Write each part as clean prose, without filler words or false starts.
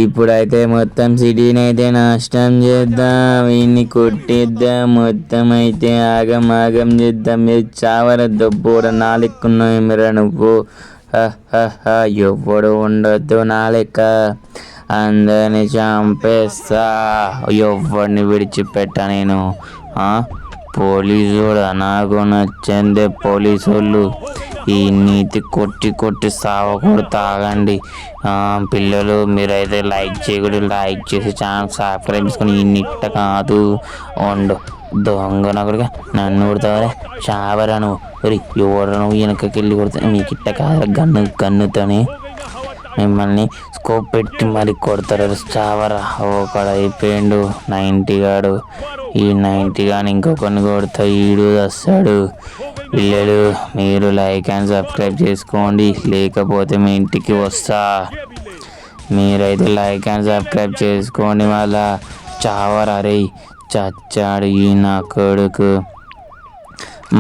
ఇప్పుడైతే మొత్తం సిటీని అయితే నష్టం చేద్దాం, ఇన్ని కొట్టేద్దాం, మొత్తం అయితే ఆగం ఆగం చేద్దాం. మీరు చావర దొబ్బోడ నాలెక్కున్నావు మీరా నువ్వు. ఎవ్వడు ఉండొద్దు నా లెక్క, అందరిని చంపేస్తా, ఎవ్వడిని విడిచిపెట్టా నేను. పోలీసు నాకు నచ్చిందే పోలీసు వాళ్ళు. ఈ నీతి కొట్టి కొట్టి సావకూడదు, తాగండి. పిల్లలు మీరైతే లైక్ చేయకూడదు, లైక్ చేసి ఛానల్ సబ్స్క్రైబ్ చేసుకొని ఈ నిట్ట కాదు ఉండు. దొంగ నగుడుగా నన్ను కొడతావరే, చావరా నువ్వు. ఎవరు నువ్వు వెనకకి వెళ్ళి కొడతా, మీకు ఇట్ట కాదు గన్నుతోని మిమ్మల్ని స్కోప్ పెట్టి మరి కొడతారు, చావరా. ఒకడ అయిపోయిండు 90 గాడు. ఈ 90 కానీ ఇంకొకరిని కొడతా, ఈడు వస్తాడు. పిల్లలు మీరు లైక్ అండ్ సబ్స్క్రైబ్ చేసుకోండి, లేకపోతే మీ ఇంటికి వస్తా. మీరైతే లైక్ అండ్ సబ్స్క్రైబ్ చేసుకోండి, మళ్ళా చావరా. రే చచ్చాడు ఈ నా కొడుకు.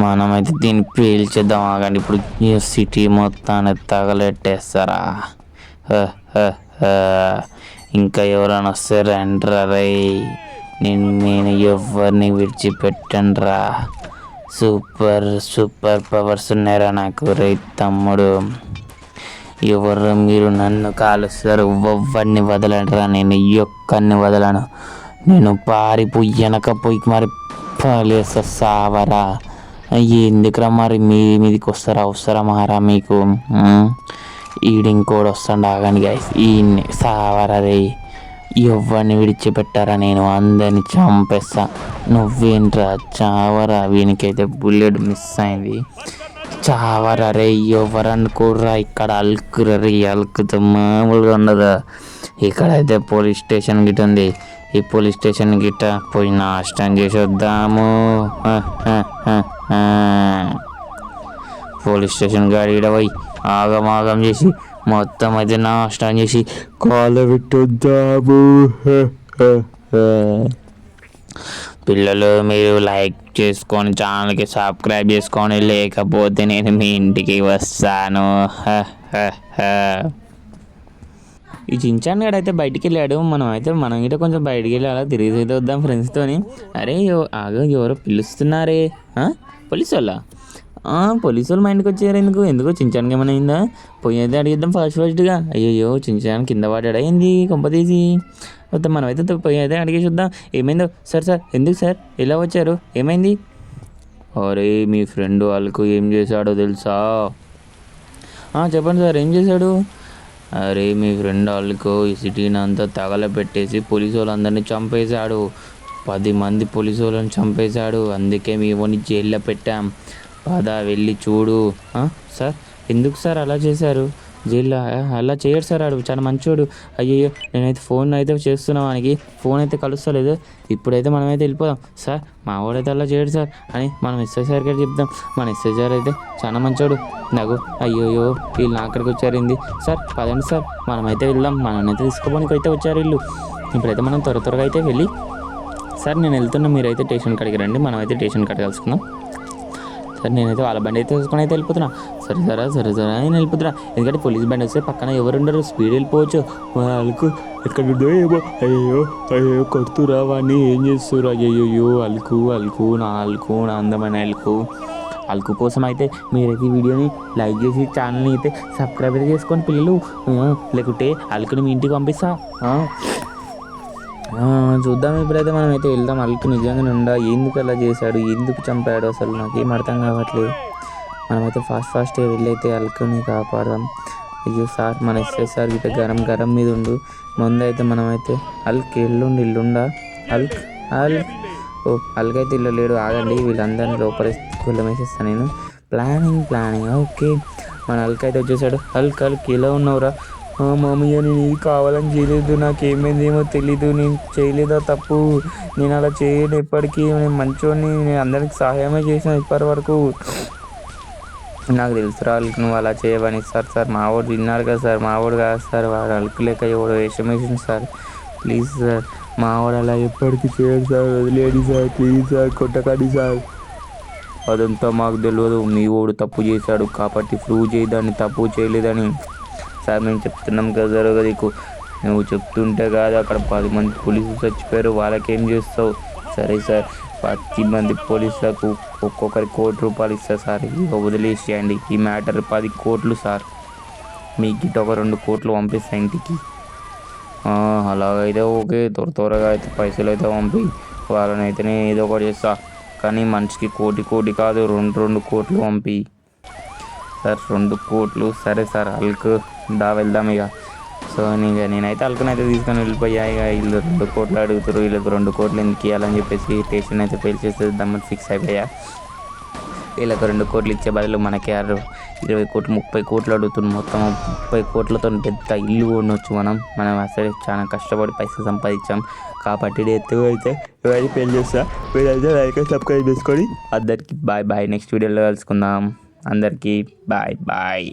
మనమైతే దీన్ని పీల్చేద్దాం, ఆగండి. ఇప్పుడు ఈ సిటీ మొత్తాన్ని తగలెట్టేస్తారా. ఇంకా ఎవరైనా వస్తే రండ్రా రే, నేను ఎవరిని విడిచిపెట్టండ్రా. సూపర్ సూపర్ పవర్స్ ఉన్నారా నాకు రే తమ్ముడు. ఎవరు మీరు నన్ను కాలుస్తారు, ఎవరిని వదలంటారా. నేను ఒక్కరిని వదలను, నేను పారిపోయి వెనకపోయి మరి పాలేస్తా, సావరా. ఎందుకురా మరి మీదికి వస్తారా, అవసరమారా మీకు. ఈడింకోడు వస్తాడు, ఆగండి గైస్. ఈయన్ని సావరా రే, ఎవరిని విడిచిపెట్టారా, నేను అందరిని చంపేస్తా. నువ్వేంట్రా చావరా. వీనికైతే బుల్లెట్ మిస్ అయింది, చావరా రే. ఎవరు అనుకోర్రా, ఇక్కడ అల్కురా రే, అల్కుతో మామూలుగా ఉండదా. ఇక్కడైతే పోలీస్ స్టేషన్ గిట్ట ఉంది, ఈ పోలీస్ స్టేషన్ గిట్ట పోయి నాశనం చేసి వద్దాము. పోలీస్ స్టేషన్ గాడి ఈడ పోయి ఆగమాగం చేసి మొత్తం అయితే నాశనం చేసి కాలు పెట్టొద్దాము. పిల్లలు మీరు లైక్ చేసుకొని ఛానల్కి సబ్స్క్రైబ్ చేసుకొని, లేకపోతే నేను మీ ఇంటికి వస్తాను. ఈ చించాన్ గడు అయితే బయటికి వెళ్ళాడు, మనం ఇట కొంచెం బయటికి వెళ్ళి అలా తిరిగి వద్దాం ఫ్రెండ్స్తోని. అరే ఎవరో పిలుస్తున్నారే, పోలీసు వాళ్ళ. పోలీసు వాళ్ళు మా ఇంటికి వచ్చారు. ఎందుకో చించానికి ఏమైనా అయిందా, పోయి అయితే అడిగిద్దాం ఫస్ట్గా. అయ్యో చించాన్ కింద పడ్డా ఏంది కొంప తీసి. మొత్తం మనం అయితే పోయి అయితే అడిగేసి వద్దాం, ఏమైందో. సార్ ఎందుకు సార్ ఎలా వచ్చారు, ఏమైంది. అరే మీ ఫ్రెండ్ వాళ్ళకు ఏం చేశాడో తెలుసా. చెప్పండి సార్, ఏం చేశాడు. అరే మీ ఫ్రెండ్ వాళ్ళకు ఈ సిటీని అంతా తగలబెట్టేసి పోలీసు వాళ్ళందరినీ చంపేశాడు. 10 మంది పోలీసు వాళ్ళని చంపేశాడు, అందుకే మేము జైల్లో పెట్టాం. పద వెళ్ళి చూడు. సార్ ఎందుకు సార్ అలా చేశారు, జైల్లో అలా చేయడు సార్, ఆడు చాలా మంచోడు. అయ్యయ్యో నేనైతే ఫోన్ అయితే చేస్తున్నా, వానికి ఫోన్ అయితే కలుస్తలేదు. ఇప్పుడైతే మనమైతే వెళ్ళిపోదాం. సార్ మా వాడైతే అలా చేయడు సార్ అని మనం ఎస్ఐ సార్ గారు చెప్దాం. మన ఎస్ఐ సార్ అయితే చాలా మంచోడు. నాకు అయ్యోయ్యో వీళ్ళు నా అక్కడికి వచ్చారింది. సార్ పదండి సార్ మనమైతే వెళ్దాం, మనమైతే తీసుకుపోనికి అయితే వచ్చారు వీళ్ళు. ఇప్పుడైతే మనం త్వరగా అయితే వెళ్ళి, సార్ నేను వెళ్తున్నా, మీరైతే స్టేషన్ కాడికి రండి, మనమైతే స్టేషన్ కాడికి కలుసుకుందాం. సరే నేనైతే వాళ్ళ బండి అయితే తీసుకొని అయితే వెళ్ళిపోతున్నా. సరే నేను వెళ్ళిపోతున్నా, ఎందుకంటే పోలీస్ బండి వస్తే పక్కన ఎవరు ఉండరు, స్పీడ్ వెళ్ళిపోవచ్చు. వాళ్ళకు ఎక్కడ ఉందో ఏమో. అయ్యో కొడుతురా వాడిని, ఏం చేస్తురా. అయ్యో అలుకు నా అందమైన అలుకు కోసం అయితే మీరైతే ఈ వీడియోని లైక్ చేసి ఛానల్ని అయితే సబ్స్క్రైబ్ అయితే చేసుకోండి పిల్లలు, లేకుంటే అలుకుని మీ ఇంటికి పంపిస్తా. చూద్దాం, ఇప్పుడైతే మనం అయితే వెళ్దాం. అల్కు నిజంగానే ఎందుకు అలా చేశాడు, ఎందుకు చంపాడు, అసలు నాకేం అర్థం కావట్లేదు. మనమైతే ఫాస్ట్గా వెళ్ళి అయితే అల్కుని కాపాడదాం. అయ్యో సార్ మన ఎస్ఐ సార్ గిట్ట గరం మీద ఉండు. ముందు అయితే మనమైతే ఇల్లుండా అల్క్ అల్కైతే ఇల్లు లేడు, ఆగండి. వీళ్ళందరినీ లోపల వేసేస్తాను నేను. Planning okay. మన అల్కైతే వచ్చేసాడు. అల్క్ ఎలా ఉన్నావురా. మామయ్య నేను ఇది కావాలని చేయలేదు, నాకేమైందేమో తెలీదు, నేను చేయలేదా తప్పు, నేను అలా చేయను ఎప్పటికీ, నేను మంచోడిని, నేను అందరికి సహాయమే చేసాను ఇప్పటి వరకు. నాకు తెలుసురా అల్కు నువ్వు అలా చేయవని. సార్ మావాడు విన్నారు కదా సార్, మావాడు కాదు సార్, వాడు అల్కు లేక ఎవడో వేషం వేసింది సార్, ప్లీజ్ సార్ మావాడు అలా ఎప్పటికీ చేయడు సార్, వదిలేడు సార్, ప్లీజ్ సార్ కొట్టకండి సార్. అదంతా మాకు తెలియదు, మీ వాడు తప్పు చేశాడు కాబట్టి ప్రూవ్ చేయదాన్ని తప్పు చేయలేదని. సార్ మేము చెప్తున్నాం కదా జరగదు నీకు, నువ్వు చెప్తుంటే కాదు అక్కడ 10 మంది పోలీసులు చచ్చిపోయారు, వాళ్ళకేం చేస్తావు? సరే సార్ 10 మంది పోలీసులకు ఒక్కొక్కరి ₹1,00,00,000 ఇస్తా సార్, ఇక వదిలేసేయండి ఈ మ్యాటర్. 10 కోట్లు సార్, మీకు ఇటు ఒక 2 కోట్లు పంపిస్తా ఇంటికి. అలాగైతే ఓకే, త్వరగా అయితే పైసలు అయితే పంపి వాళ్ళని అయితేనే ఏదో ఒకటి చేస్తా, కానీ మనిషికి కోటి కాదు 2 కోట్లు పంపి. సార్ 2 కోట్లు సరే సార్, అల్కు వెళ్దాం ఇక. సో నేనైతే అల్కనైతే తీసుకొని వెళ్ళిపోయా. ఇక వీళ్ళు 2 కోట్లు అడుగుతారు, వీళ్ళకి 2 కోట్లు ఎందుకు ఇవ్వాలని చెప్పేసి స్టేషన్ అయితే పేల్చేస్తే దమ్మని ఫిక్స్ అయిపోయా. వీళ్ళకి 2 కోట్లు ఇచ్చే బదులు మనకి 20 కోట్లు 30 కోట్లు అడుగుతుంది. మొత్తం 30 కోట్లతో పెద్ద ఇల్లు కొనవచ్చు మనం అసలు చాలా కష్టపడి పైసలు సంపాదించాం కాబట్టి ఎత్తు అయితే ఇవన్నీ పెళ్లి చేస్తా. మీరైతే లైక్ సబ్స్క్రైబ్ చేసుకొని అందరికీ బాయ్. నెక్స్ట్ వీడియోలో కలుసుకుందాం. అందరికీ బాయ్.